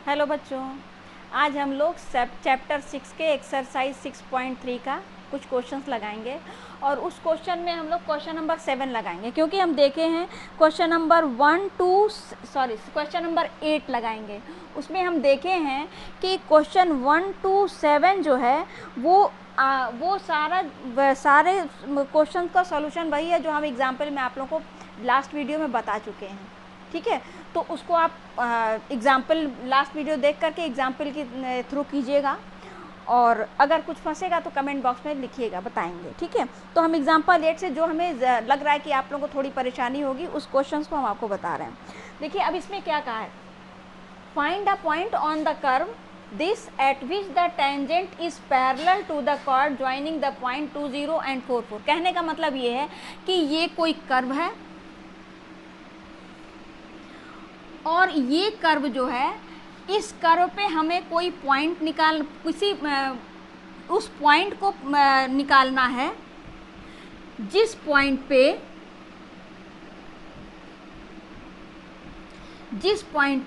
Hello बच्चों, आज हम लोग चैप्टर 6 के एक्सरसाइज 6.3 का कुछ क्वेश्चंस लगाएंगे और उस क्वेश्चन में हम लोग क्वेश्चन नंबर 7 लगाएंगे, क्योंकि हम देखे हैं क्वेश्चन नंबर 8 लगाएंगे। उसमें हम देखे हैं कि क्वेश्चन 1 to 7 जो है वो सारे क्वेश्चन का सॉल्यूशन वही है जो हम एग्जाम्पल में आप लोगों को लास्ट वीडियो में बता चुके हैं। ठीक है, तो उसको आप एग्ज़ाम्पल लास्ट वीडियो देख करके एग्ज़ाम्पल के थ्रू कीजिएगा और अगर कुछ फंसेगा तो कमेंट बॉक्स में लिखिएगा, बताएंगे। ठीक है, तो हम एग्जाम्पल 8 से जो हमें लग रहा है कि आप लोगों को थोड़ी परेशानी होगी उस क्वेश्चन को हम आपको बता रहे हैं। देखिए, अब इसमें क्या कहा है, find a point on the curve this at which the tangent is parallel to the chord joining the point 2, 0 and 4, 4। कहने का मतलब ये है कि ये कोई कर्व है और ये कर्व जो है, इस कर्व पे हमें कोई पॉइंट उस पॉइंट को निकालना है जिस पॉइंट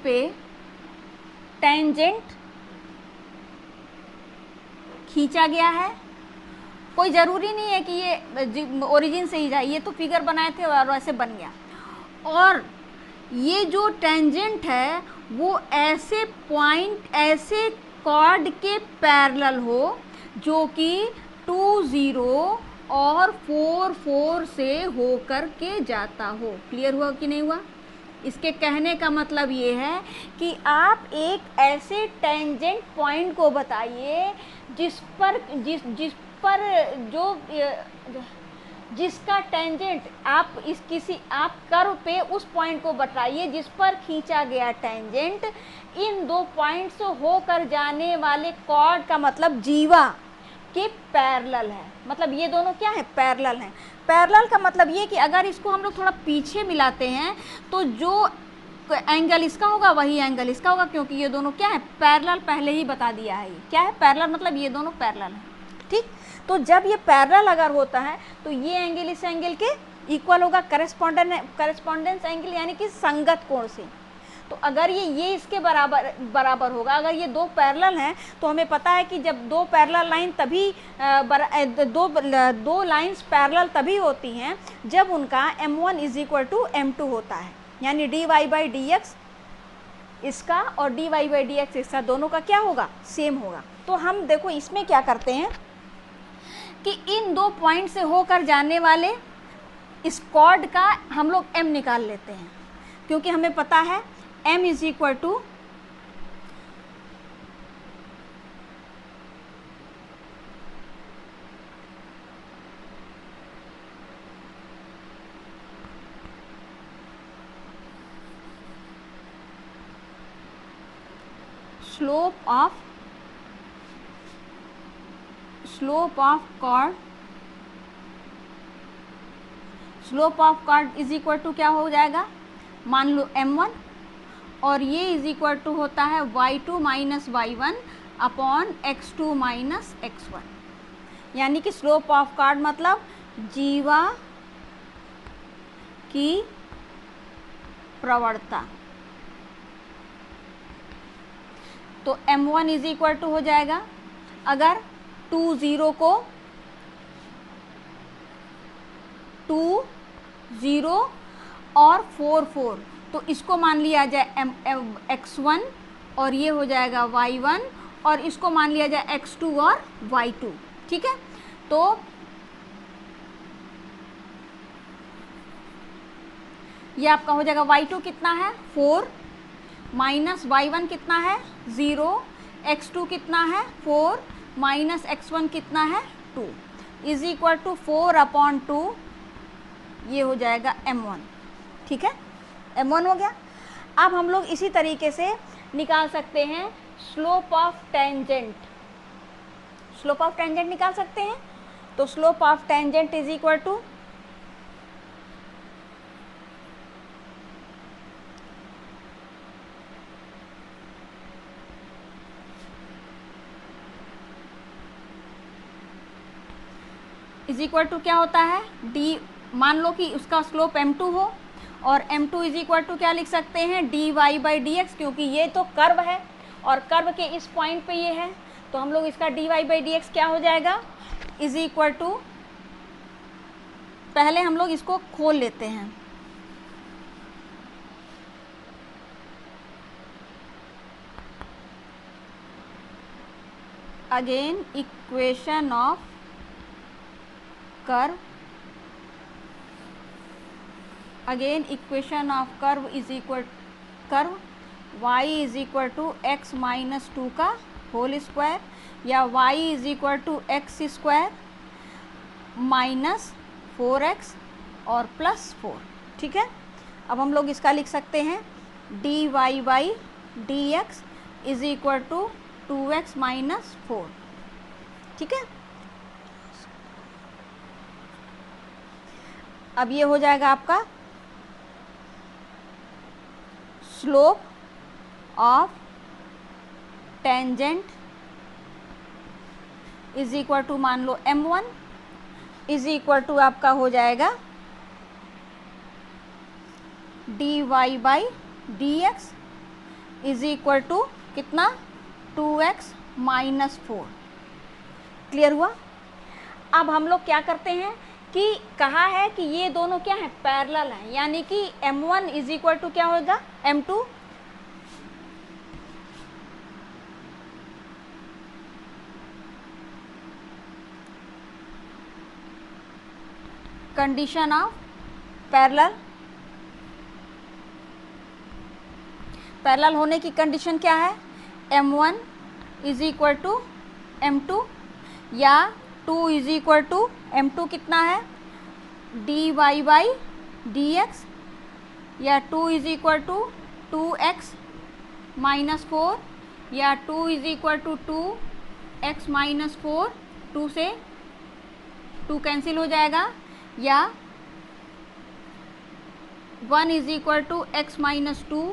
पे टेंजेंट खींचा गया है। कोई ज़रूरी नहीं है कि ये ओरिजिन से ही जाए, ये तो फिगर बनाए थे और वैसे बन गया। और ये जो टेंजेंट है वो ऐसे कॉर्ड के पैरेलल हो जो कि 2, 0 और 4, 4 से होकर के जाता हो। क्लियर हुआ कि नहीं हुआ? इसके कहने का मतलब ये है कि आप एक ऐसे टेंजेंट पॉइंट को बताइए जिसका टेंजेंट आप कर्व पे उस पॉइंट को बताइए जिस पर खींचा गया टेंजेंट इन दो पॉइंट से होकर जाने वाले कॉर्ड का मतलब जीवा के पैरेलल है। मतलब ये दोनों क्या है? पैरेलल हैं। पैरेलल का मतलब ये कि अगर इसको हम लोग थोड़ा पीछे मिलाते हैं तो जो एंगल इसका होगा वही एंगल इसका होगा, क्योंकि ये दोनों क्या है? पैरेलल। पहले ही बता दिया है ये क्या है पैरेलल, मतलब ये दोनों पैरेलल हैं। ठीक, तो जब ये पैरेलल अगर होता है तो ये एंगल इस एंगल के इक्वल होगा, करेस्पॉन्डेंस एंगल, यानी कि संगत कोण से। तो अगर ये इसके बराबर होगा, अगर ये दो पैरेलल हैं तो हमें पता है कि जब दो पैरेलल लाइन तभी दो लाइंस पैरेलल तभी होती हैं जब उनका m1 = m2 होता है, यानी dy/dx इसका और dy/dx इसका दोनों का क्या होगा? सेम होगा। तो हम देखो इसमें क्या करते हैं कि इन दो पॉइंट से होकर जाने वाले इस कॉर्ड का हम लोग m निकाल लेते हैं, क्योंकि हमें पता है m = slope of chord is equal to क्या हो जाएगा? मान लो m1 और ये इज इक्वल टू होता है y2 - y1 upon x2 - x1, यानी कि स्लोप ऑफ कॉर्ड मतलब जीवा की प्रवणता। तो m1 इज इक्वल टू हो जाएगा, अगर 2, 0 को 2, 0 और 4, 4, तो इसको मान लिया जाए x1 और ये हो जाएगा y1, और इसको मान लिया जाए x2 और y2। ठीक है, तो ये आपका हो जाएगा y2 कितना है? 4 माइनस y1 कितना है? 0, x2 कितना है? 4 माइनस x1 कितना है? 2 इज इक्वल टू 4/2, ये हो जाएगा m1। ठीक है, m1 हो गया। अब हम लोग इसी तरीके से निकाल सकते हैं स्लोप ऑफ टेंजेंट निकाल सकते हैं। तो slope of tangent is equal to क्या होता है? d, मान लो कि उसका स्लोप m2 हो और m2 इज इक्वल टू क्या लिख सकते हैं? dy/dx, क्योंकि ये तो कर्व है और कर्व के इस पॉइंट पे ये है, तो हम लोग इसका dy/dx क्या हो जाएगा, इज इक्वल टू, पहले हम लोग इसको खोल लेते हैं, again equation of curve, again equation of curve is equal, curve y is equal to x minus 2 का होल स्क्वायर, या y is equal to x square minus 4x और प्लस 4, ठीक है। अब हम लोग इसका लिख सकते हैं dy/dx is equal to 2x minus 4, ठीक है। अब ये हो जाएगा आपका slope of tangent is equal to, मान लो m1 इज इक्वल टू आपका हो जाएगा dy/dx इज इक्वल टू कितना, 2x माइनस 4। क्लियर हुआ। अब हम लोग क्या करते हैं कि कहा है कि ये दोनों क्या है, पैरेलल हैं, यानी कि m1 इज इक्वल टू क्या होगा, m2, condition of parallel, parallel होने की कंडीशन क्या है, m1 is equal to m2, या 2 इज इक्वल टू m2 कितना है, dy/dx, या 2 is equal to 2x minus 4, या 2 is equal to 2x minus 4, 2 से 2 कैंसिल हो जाएगा, या 1 is equal to x minus 2,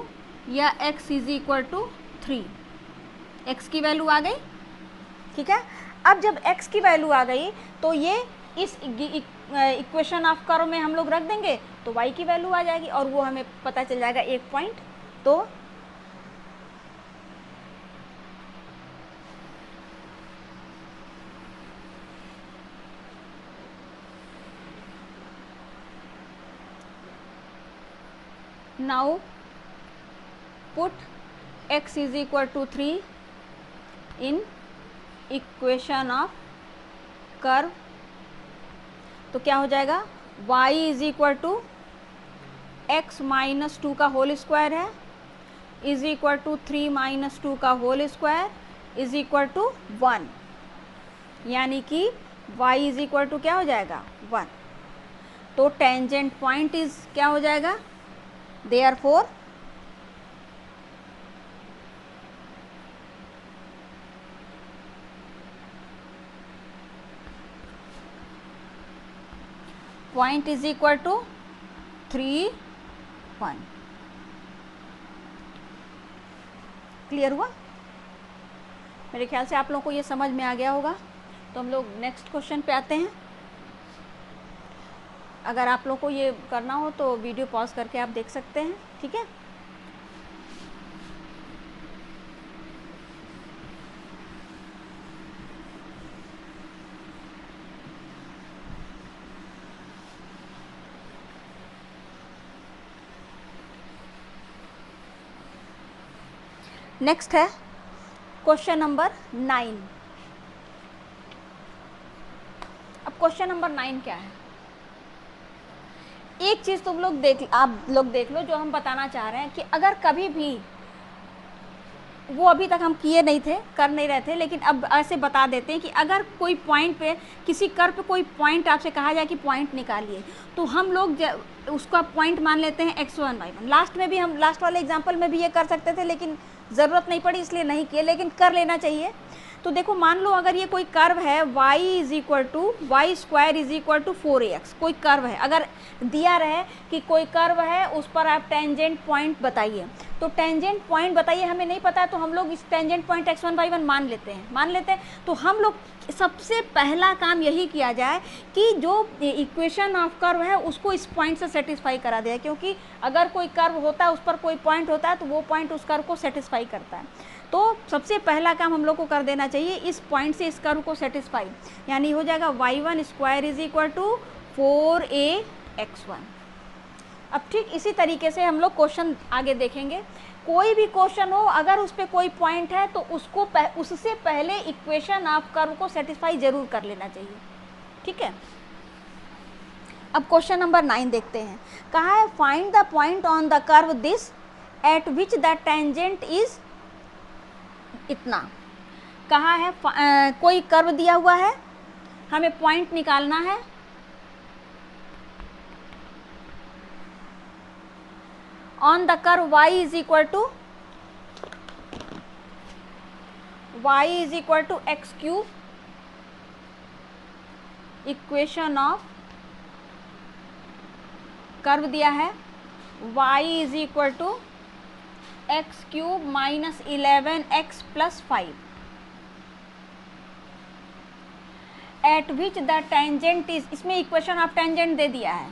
या x is equal to 3, x की वैल्यू आ गई, ठीक है। अब जब x की वैल्यू आ गई तो ये इस इक्वेशन ऑफ कर्व में हम लोग रख देंगे तो y की वैल्यू आ जाएगी, और वो हमें पता चल जाएगा एक पॉइंट। तो now put x is equal to 3 in equation of curve, तो क्या हो जाएगा, y is equal to x minus 2 का होल स्क्वायर है, इज इक्वल टू 3 माइनस 2 का whole square is equal to 1, यानी कि y इज इक्वल टू क्या हो जाएगा, 1। तो टेंजेंट पॉइंट इज क्या हो जाएगा, therefore point is equal to 3, 1। Clear हुआ। मेरे ख्याल से आप लोगों को ये समझ में आ गया होगा। तो हम लोग नेक्स्ट क्वेश्चन पे आते हैं। अगर आप लोगों को ये करना हो तो वीडियो पॉज करके आप देख सकते हैं, ठीक है। नेक्स्ट है क्वेश्चन नंबर 9। अब क्वेश्चन नंबर 9 क्या है, एक चीज तुम लोग आप लोग देख लो जो हम बताना चाह रहे हैं कि अगर कभी भी, वो अभी तक हम किए नहीं थे, कर नहीं रहे थे, लेकिन अब ऐसे बता देते हैं कि अगर कोई पॉइंट पे, किसी कर्व पे कोई पॉइंट आपसे कहा जाए कि पॉइंट निकालिए, तो हम लोग उसका पॉइंट मान लेते हैं x1 y1। लास्ट में भी हम, लास्ट वाले एग्जाम्पल में भी ये कर सकते थे, लेकिन ज़रूरत नहीं पड़ी इसलिए नहीं किए, लेकिन कर लेना चाहिए। तो देखो, मान लो अगर ये कोई कर्व है y is equal to y square is equal to 4ax, कोई कर्व है, अगर दिया रहे कि कोई कर्व है उस पर आप टेंजेंट पॉइंट बताइए, तो टेंजेंट पॉइंट बताइए, हमें नहीं पता है तो हम लोग इस टेंजेंट पॉइंट x1 y1 मान लेते हैं। तो हम लोग सबसे पहला काम यही किया जाए कि जो इक्वेशन ऑफ कर्व है उसको इस पॉइंट से सेटिस्फाई करा दिया, क्योंकि अगर कोई कर्व होता है उस पर कोई पॉइंट होता है तो वो पॉइंट उस कर्व को सेटिस्फाई करता है। तो सबसे पहला काम हम लोग को कर देना चाहिए इस पॉइंट से इस कर्व को सेटिस्फाई, यानी हो जाएगा y1 square is equal to 4ax1। अब ठीक इसी तरीके से हम लोग क्वेश्चन आगे देखेंगे। कोई भी क्वेश्चन हो, अगर उस पर कोई पॉइंट है तो उससे पहले इक्वेशन ऑफ कर्व को सेटिस्फाई जरूर कर लेना चाहिए, ठीक है। अब क्वेश्चन नंबर 9 देखते हैं। कहा है find the point on the curve this at which the tangent is इतना। कहा है कोई कर्व दिया हुआ है, हमें पॉइंट निकालना है। On the curve y is equal to x cube, equation of curve दिया है y is equal to x cube minus 11x plus 5 at which the tangent is, इसमें इक्वेशन ऑफ टेंजेंट दे दिया है,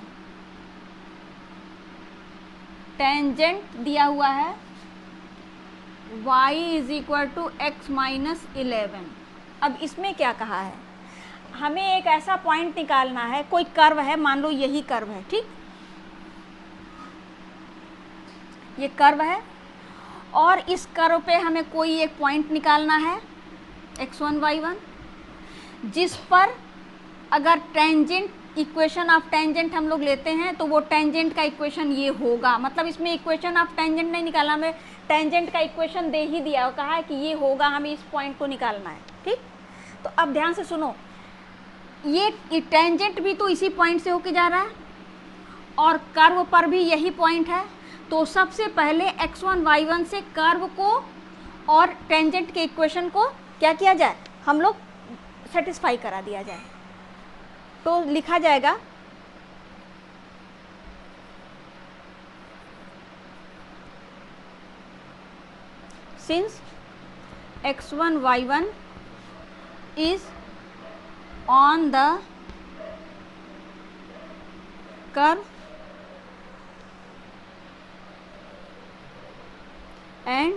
टेंजेंट दिया हुआ है y is equal to x minus 11। अब इसमें क्या कहा है, हमें एक ऐसा पॉइंट निकालना है, कोई कर्व है, मान लो यही कर्व है, ठीक, ये कर्व है और इस कर्व पे हमें कोई एक पॉइंट निकालना है x1 y1, जिस पर अगर टेंजेंट इक्वेशन ऑफ टेंजेंट हम लोग लेते हैं तो वो टेंजेंट का इक्वेशन ये होगा। मतलब इसमें इक्वेशन ऑफ टेंजेंट नहीं निकालना, हमें टेंजेंट का इक्वेशन दे ही दिया, कहा है कि ये होगा, हमें इस पॉइंट को निकालना है, ठीक। तो अब ध्यान से सुनो, ये टेंजेंट भी तो इसी पॉइंट से होके जा रहा है और कर्व पर भी यही पॉइंट है। तो सबसे पहले x1 y1 से कर्व को और टेंजेंट के इक्वेशन को क्या किया जाए, हम लोग सेटिस्फाई करा दिया जाए। तो लिखा जाएगा since x1 y1 is on the curve and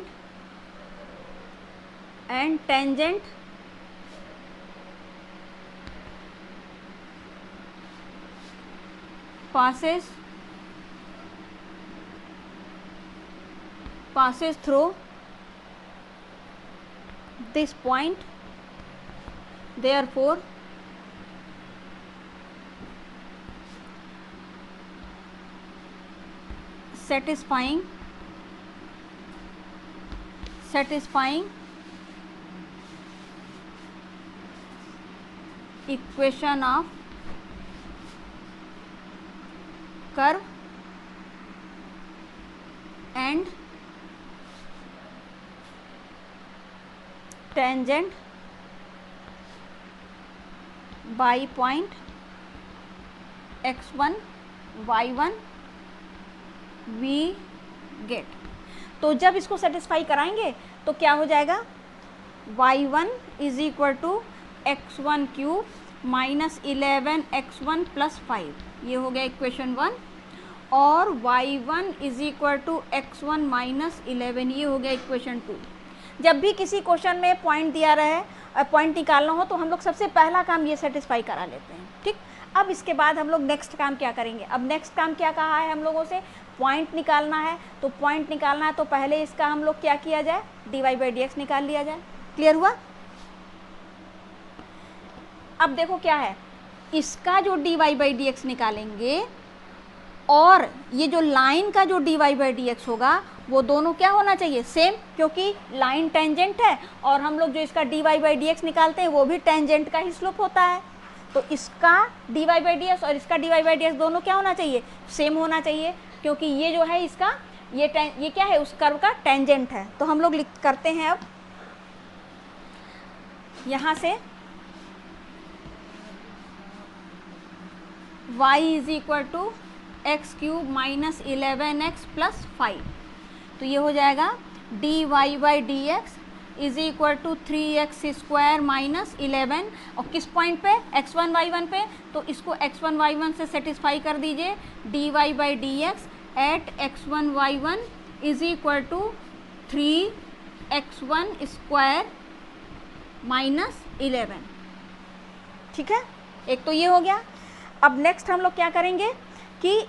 tangent passes through this point, therefore satisfying equation of curve and tangent by point x1 y1 we get। तो जब इसको सेटिस्फाई कराएंगे तो क्या हो जाएगा, y1 is equal to x1 cube minus 11x1 plus 5, ये हो गया इक्वेशन 1, और y1 is equal to x1 minus 11, ये हो गया इक्वेशन 2। जब भी किसी क्वेश्चन में पॉइंट दिया रहे, पॉइंट निकालना हो, तो हम लोग सबसे पहला काम ये सेटिस्फाई करा लेते हैं, ठीक। अब इसके बाद हम लोग नेक्स्ट काम क्या करेंगे, अब नेक्स्ट काम क्या कहा है हम लोगों से, पॉइंट निकालना है। तो पॉइंट निकालना है तो पहले इसका हम लोग क्या किया जाए, dy/dx निकाल लिया जाए। क्लियर हुआ। अब देखो क्या है, इसका जो dy/dx निकालेंगे और ये जो लाइन का जो dy/dx होगा वो दोनों क्या होना चाहिए, सेम, क्योंकि लाइन टेंजेंट है और हम लोग जो इसका dy/dx निकालते हैं वो भी टेंजेंट का ही स्लोप होता है। तो इसका dy/dx और इसका dy/dx दोनों क्या होना चाहिए, सेम होना चाहिए, क्योंकि ये जो है इसका ये क्या है, उस कर्व का टेंजेंट है। तो हम लोग करते हैं अब यहाँ से y is equal to x cube minus 11x plus 5, तो ये हो जाएगा dy by d x is equal to 3x square minus 11, और किस पॉइंट पे, x1 y1 पे, तो इसको x1 y1 से सेटिस्फाई कर दीजिए, dy by d x at x1 y1 is equal to 3x1 square minus 11। ठीक है, एक तो ये हो गया। अब नेक्स्ट हम लोग क्या करेंगे कि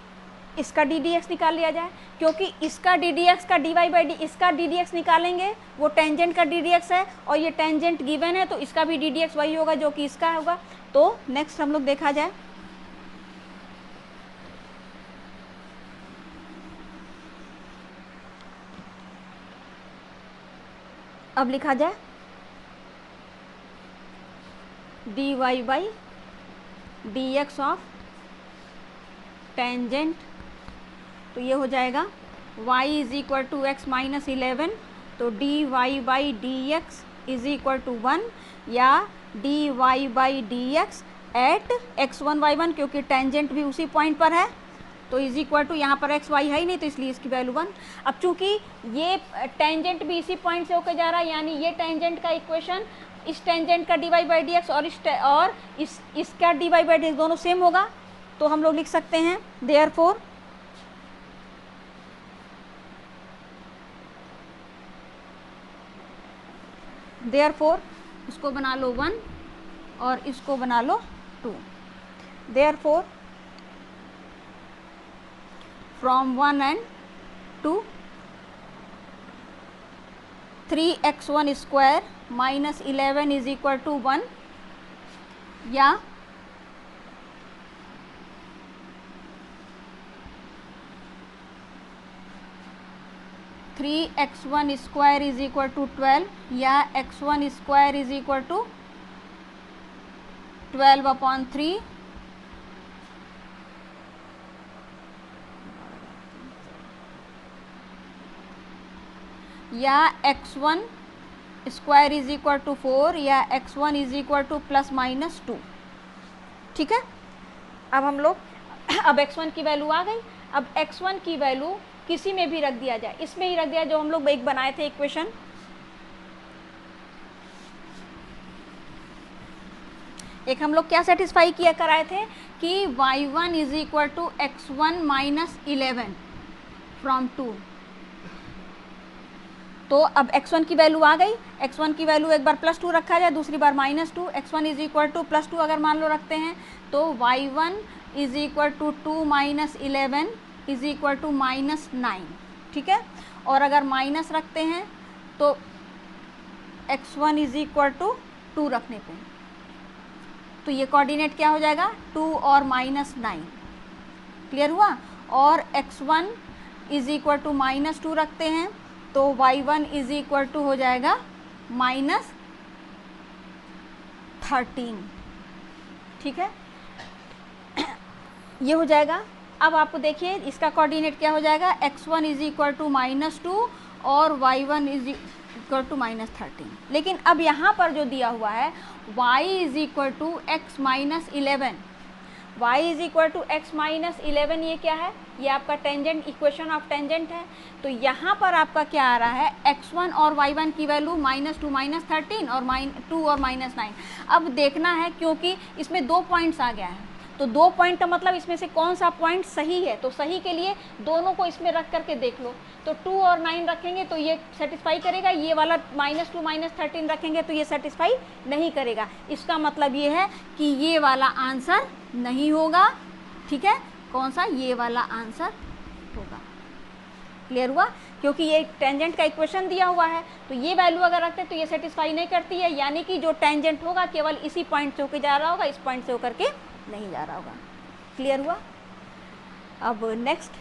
इसका डी डी एक्स निकाल लिया जाए, क्योंकि इसका डी डी एक्स का डी वाई बाई डी, इसका डी डी एक्स निकालेंगे, वो टेंजेंट का डी डी एक्स है और ये टेंजेंट गिवन है, तो इसका भी डी डी एक्स वही होगा जो कि इसका होगा। तो नेक्स्ट हम लोग देखा जाए, अब लिखा जाए d y by d x of tangent, तो ये हो जाएगा y is equal to x minus 11, तो d y by d x is equal to 1, या d y by d x at x1 y1, क्योंकि टेंजेंट भी उसी पॉइंट पर है, तो इज इक्वल टू, यहाँ पर x y है ही नहीं तो इसलिए इसकी वैल्यू 1। अब चूंकि ये टेंजेंट भी इसी पॉइंट से होकर जा रहा है, यानी ये टेंजेंट का इक्वेशन इस टेंजेंट का d y by d x और इसका d y by d x दोनों सेम होगा, तो हम लोग लिख सकते हैं देयरफॉर इसको बना लो 1 और इसको बना लो 2। Therefore from 1 and 2 3x1 square minus 11 is equal to 1, या 3x1 square is equal to 12, या x1 square is equal to 12/3, या x1 square is equal to 4, या x1 is equal two plus minus 2। ठीक है, अब हम लोग अब x1 की वैल्यू आ गई, अब x1 की वैल्यू किसी में भी रख दिया जाए, इसमें ही रख दिया जो हम लोग एक बनाए थे इक्वेशन, एक हम लोग क्या सेटिस्फाई किया कराए थे कि y1 is equal to x1 minus 11 from 2, तो अब x1 की वैल्यू आ गई, x1 की वैल्यू एक बार +2 रखा जाए, दूसरी बार -2, x1 इज इक्वल टू +2 अगर मान लो रखते हैं, तो y1 is equal to 2 minus 11 is equal to -9। ठीक है, और अगर माइनस रखते हैं तो x1 इज इक्वल टू 2 रखने पे, तो ये कोऑर्डिनेट क्या हो जाएगा 2 और -9। क्लियर हुआ, और x1 इज इक्वल टू -2 रखते हैं तो y1 इज इक्वल टू हो जाएगा -13। ठीक है, ये हो जाएगा। अब आपको देखिए इसका कोऑर्डिनेट क्या हो जाएगा, x1 इज इक्वल टू -2 और y1 इज इक्वल टू -13। लेकिन अब यहाँ पर जो दिया हुआ है y is equal to x minus 11, y is equal to x minus 11, ये क्या है, ये आपका टेंजेंट, इक्वेशन ऑफ टेंजेंट है। तो यहाँ पर आपका क्या आ रहा है, x1 और y1 की वैल्यू -2 -13 और -2 और -9। अब देखना है क्योंकि इसमें 2 पॉइंट्स आ गया है, तो 2 पॉइंट का मतलब इसमें से कौन सा पॉइंट सही है, तो सही के लिए दोनों को इसमें रख करके देख लो। तो 2 और 9 रखेंगे तो ये सेटिस्फाई करेगा, ये वाला -2 -13 रखेंगे तो ये सेटिस्फाई नहीं करेगा। इसका मतलब ये है कि ये वाला आंसर नहीं होगा। ठीक है, कौन सा, ये वाला आंसर होगा। क्लियर हुआ, क्योंकि ये टेंजेंट का इक्वेशन दिया हुआ है, तो ये वैल्यू अगर रखते हैं तो ये सेटिस्फाई नहीं करती है, यानी कि जो टेंजेंट होगा केवल इसी पॉइंट से होकर जा रहा होगा, इस पॉइंट से होकर के नहीं जा रहा होगा। क्लियर हुआ। अब नेक्स्ट,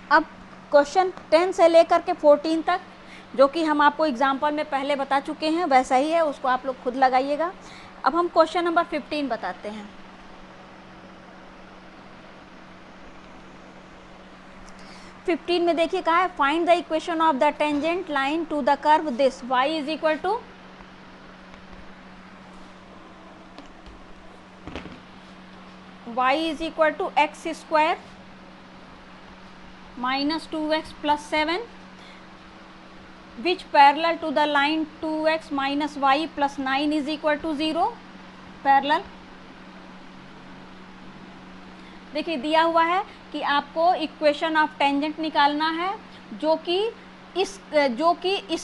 अब क्वेश्चन 10 से लेकर के 14 तक जो कि हम आपको एग्जाम्पल में पहले बता चुके हैं वैसा ही है, उसको आप लोग खुद लगाइएगा। अब हम क्वेश्चन नंबर 15 बताते हैं। 15 में देखिए कहा है find the equation of the tangent line to the curve this y is equal to x square minus 2x plus 7 which parallel to the line 2x minus y plus 9 is equal to 0 parallel. देखिए दिया हुआ है कि आपको equation of tangent निकालना है जो कि इस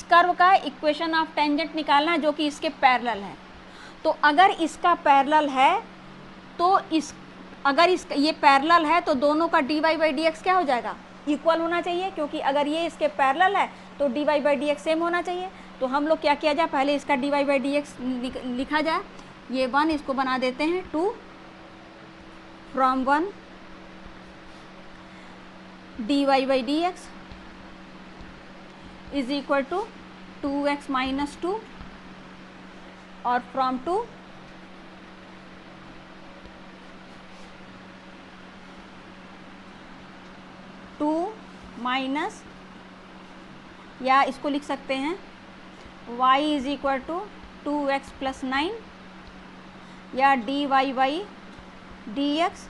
कर्व का इक्वेशन ऑफ टेंजेंट निकालना है जो कि इसके पैरेलल है। तो अगर इसका पैरेलल है तो ये पैरेलल है तो दोनों का dy बाई डी एक्स क्या हो जाएगा, इक्वल होना चाहिए, क्योंकि अगर ये इसके पैरेलल है तो dy by d x same होना चाहिए। तो हम लोग क्या किया जाए, पहले इसका dy बाई डी एक्स लिखा जाए, ये 1 इसको बना देते हैं 2 from 1 dy by d x is equal to 2x minus 2 और फ्रॉम 2 माइनस, या इसको लिख सकते हैं y is equal to 2x plus 9 या dy by d x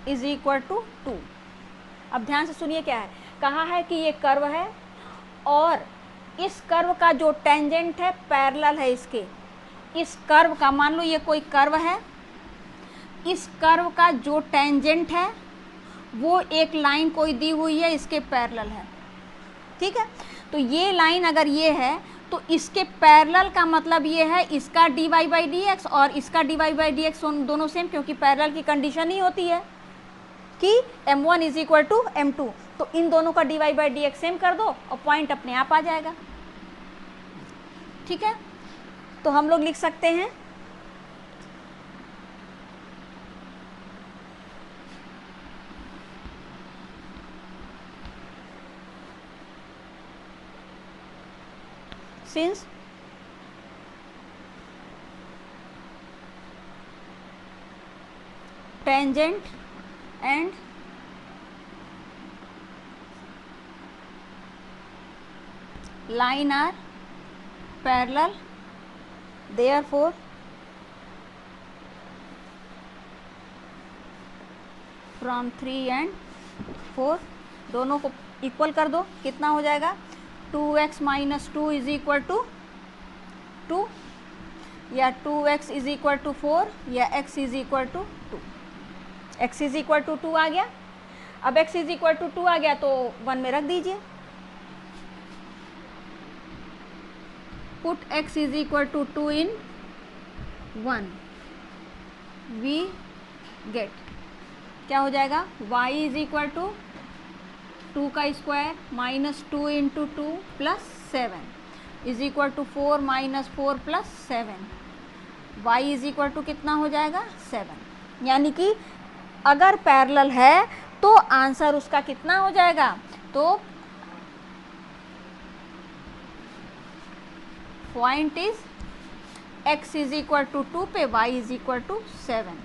is equal to 2। अब ध्यान से सुनिए क्या है, कहा है कि ये कर्व है और इस कर्व का जो टेंजेंट है पैरेलल है इसके, इस कर्व का, मान लो ये कोई कर्व है, इस कर्व का जो टेंजेंट है वो एक लाइन कोई दी हुई है इसके पैरेलल है, ठीक है। तो ये लाइन अगर ये है तो इसके पैरेलल का मतलब ये है इसका dy बाई डी एक्स और इसका dy बाई डी एक्स दोनों सेम, क्योंकि पैरेलल की कंडीशन ही होती है कि m1 is equal to m2। तो इन दोनों का dy by d x same कर दो और पॉइंट अपने आप आ जाएगा, ठीक है। तो हम लोग लिख सकते हैं since tangent and line are parallel, therefore from 3 and 4 दोनों को इक्वल कर दो, कितना हो जाएगा 2x minus 2 is equal to 2 या 2x इज इक्वल टू 4 या x is equal to 2। x is equal to 2 आ गया। अब x इज इक्वल टू 2 आ गया तो 1 में रख दीजिए, put x is equal to 2 in 1, we get क्या हो जाएगा y इज इक्वल टू 2 का square minus 2 into 2 plus 7 is equal to 4 minus 4 plus 7, y is equal to कितना हो जाएगा 7। यानी कि अगर पैरेलल है तो आंसर उसका कितना हो जाएगा, तो point is x is equal to 2 पे y इज इक्वल टू 7।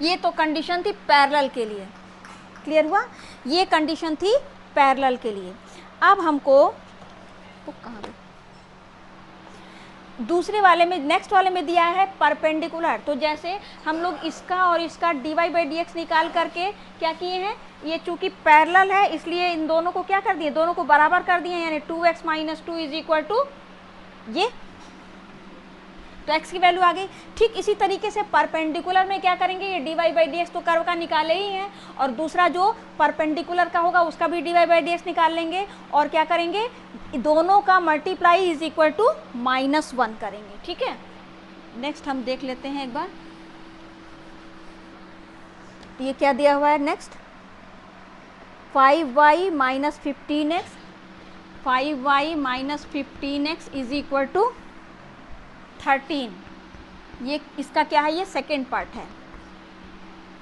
ये तो कंडीशन थी पैरेलल के लिए, क्लियर हुआ, ये कंडीशन थी पैरेलल के लिए। अब हमको कहाँ गए, दूसरे वाले में, नेक्स्ट वाले में दिया है परपेंडिकुलर। तो जैसे हम लोग इसका और इसका dy बाई डी एक्स निकाल करके क्या किए हैं, ये चूंकि पैरेलल है इसलिए इन दोनों को क्या कर दिए, दोनों को बराबर कर दिए, यानी 2x minus 2 is equal to ये, तो x की वैल्यू आ गई। ठीक इसी तरीके से परपेंडिकुलर में क्या करेंगे, ये dy बाई डी एक्स तो कर्व का निकाले ही हैं और दूसरा जो परपेंडिकुलर का होगा उसका भी dy बाई डी एक्स निकाल लेंगे और क्या करेंगे, दोनों का मल्टीप्लाई इज इक्वल टू -1 करेंगे, ठीक है। नेक्स्ट हम देख लेते हैं एक बार, ये क्या दिया हुआ है next, 5y minus 15x, 5y minus 15x is equal to 13। ये इसका क्या है, ये सेकेंड पार्ट है।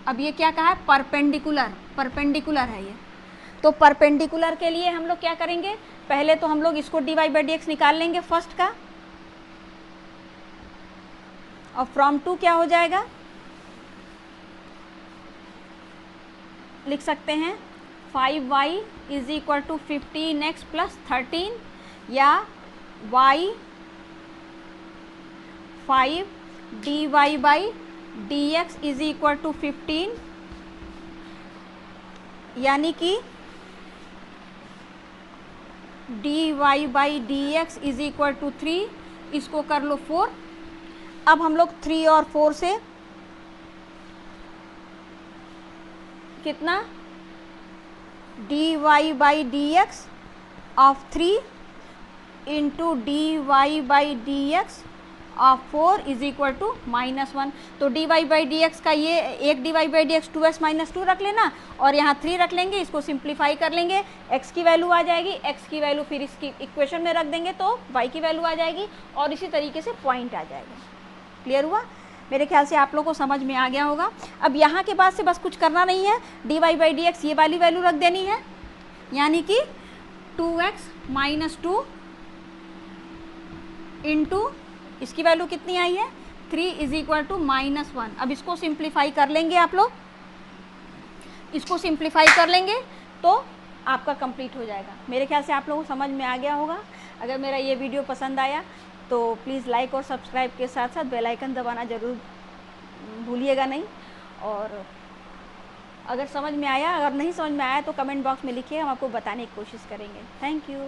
अब ये क्या कहा है, परपेंडिकुलर, परपेंडिकुलर है ये। तो परपेंडिकुलर के लिए हम लोग क्या करेंगे, पहले तो हम लोग इसको dy बाई डी एक्स निकाल लेंगे फर्स्ट का, और फ्रॉम 2 क्या हो जाएगा, लिख सकते हैं 5y is equal to 15x plus 13 या y 5 dy by dx is equal to 15, यानी कि dy by dx is equal to 3, इसको कर लो 4। अब हम लोग 3 और 4 से कितना dy by dx of 3 into dy by dx of 4 is equal to -1। तो dy बाई dx का ये एक dy by dx 2s minus 2 रख लेना और यहाँ 3 रख लेंगे, इसको सिंप्लीफाई कर लेंगे, x की वैल्यू आ जाएगी, x की वैल्यू फिर इसकी इक्वेशन में रख देंगे तो y की वैल्यू आ जाएगी और इसी तरीके से पॉइंट आ जाएगा। क्लियर हुआ? मेरे ख्याल से आप लोगों को समझ में आ गया होगा। अब यहाँ के बाद से बस कुछ करना नहीं है, dy बाई dx ये वाली वैल्यू रख देनी है, यानी कि 2x माइनस 2 इंटू इसकी वैल्यू कितनी आई है 3 इज इक्वल टू -1। अब इसको सिंप्लीफाई कर लेंगे आप लोग, इसको सिंप्लीफाई कर लेंगे तो आपका कंप्लीट हो जाएगा। मेरे ख्याल से आप लोगों को समझ में आ गया होगा। अगर मेरा ये वीडियो पसंद आया तो प्लीज़ लाइक और सब्सक्राइब के साथ साथ बेल आइकन दबाना ज़रूर भूलिएगा नहीं। और अगर समझ में आया, अगर नहीं समझ में आया तो कमेंट बॉक्स में लिखिए, हम आपको बताने की कोशिश करेंगे। Thank you.